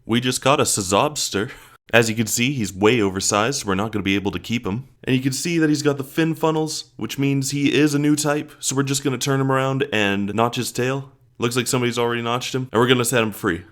We just got a Sazobster. As you can see, he's way oversized, so we're not going to be able to keep him. And you can see that he's got the fin funnels, which means he is a new type, so we're just going to turn him around and notch his tail. Looks like somebody's already notched him, and we're going to set him free.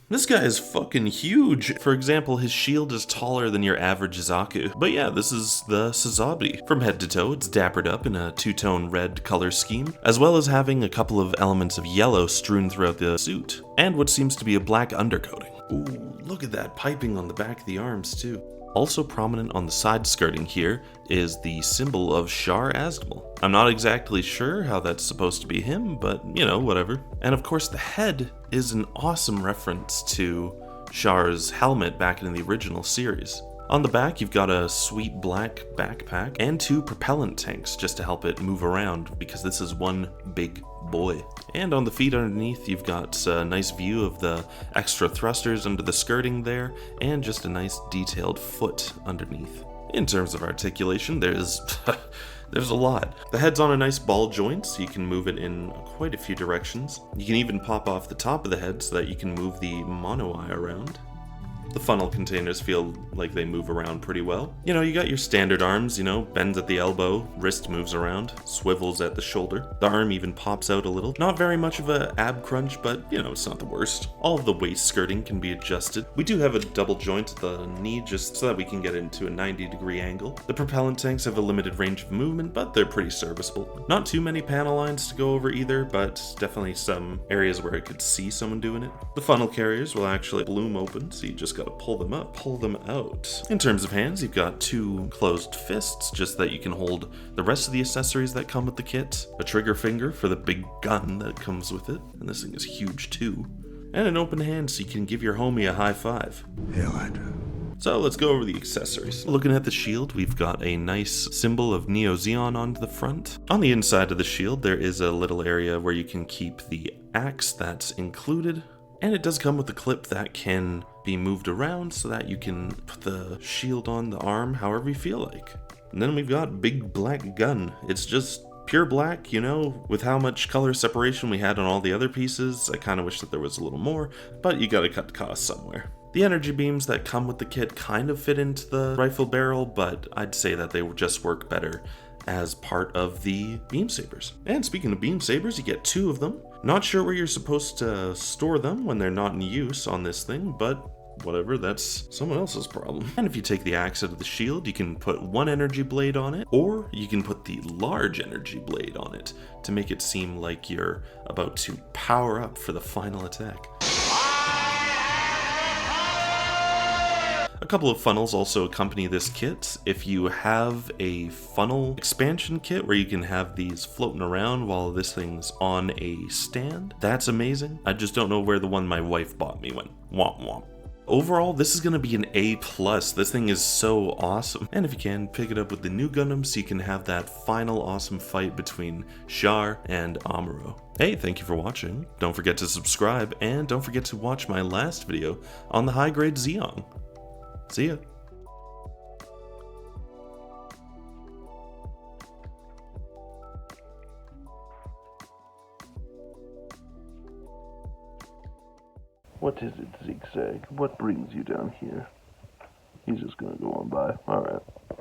This guy is fucking huge. For example, his shield is taller than your average Zaku. But yeah, this is the Sazabi. From head to toe, it's dappered up in a two-tone red color scheme, as well as having a couple of elements of yellow strewn throughout the suit, and what seems to be a black undercoating. Ooh, look at that piping on the back of the arms too. Also prominent on the side skirting here is the symbol of Shar Azdamel. I'm not exactly sure how that's supposed to be him, but you know, whatever. And of course the head is an awesome reference to Shar's helmet back in the original series. On the back, you've got a sweet black backpack and two propellant tanks just to help it move around, because this is one big boy. And on the feet underneath, you've got a nice view of the extra thrusters under the skirting there, and just a nice detailed foot underneath. In terms of articulation, there's a lot. The head's on a nice ball joint, so you can move it in quite a few directions. You can even pop off the top of the head so that you can move the mono eye around. The funnel containers feel like they move around pretty well. You know, you got your standard arms, you know, bends at the elbow, wrist moves around, swivels at the shoulder. The arm even pops out a little. Not very much of a ab crunch, but you know, it's not the worst. All of the waist skirting can be adjusted. We do have a double joint at the knee just so that we can get into a 90-degree angle. The propellant tanks have a limited range of movement, but they're pretty serviceable. Not too many panel lines to go over either, but definitely some areas where I could see someone doing it. The funnel carriers will actually bloom open, so you just gotta pull them up, pull them out. In terms of hands, you've got two closed fists, just that you can hold the rest of the accessories that come with the kit, a trigger finger for the big gun that comes with it, and this thing is huge too, and an open hand so you can give your homie a high five. Hell, I do. So let's go over the accessories. Looking at the shield, we've got a nice symbol of Neo Zeon on the front. On the inside of the shield, there is a little area where you can keep the axe that's included. And it does come with a clip that can be moved around so that you can put the shield on the arm however you feel like. And then we've got big black gun. It's just pure black, you know, with how much color separation we had on all the other pieces. I kind of wish that there was a little more, but you gotta cut costs somewhere. The energy beams that come with the kit kind of fit into the rifle barrel, but I'd say that they just work better as part of the beam sabers. And speaking of beam sabers, you get two of them. Not sure where you're supposed to store them when they're not in use on this thing, but whatever, that's someone else's problem. And if you take the axe out of the shield, you can put one energy blade on it, or you can put the large energy blade on it to make it seem like you're about to power up for the final attack. A couple of funnels also accompany this kit. If you have a funnel expansion kit where you can have these floating around while this thing's on a stand, that's amazing. I just don't know where the one my wife bought me went. Womp womp. Overall, this is going to be an A+. This thing is so awesome. And if you can, pick it up with the new Gundam so you can have that final awesome fight between Char and Amuro. Hey, thank you for watching. Don't forget to subscribe, and don't forget to watch my last video on the high-grade Zeong. See ya. What is it, Zigzag? What brings you down here? He's just gonna go on by. Alright.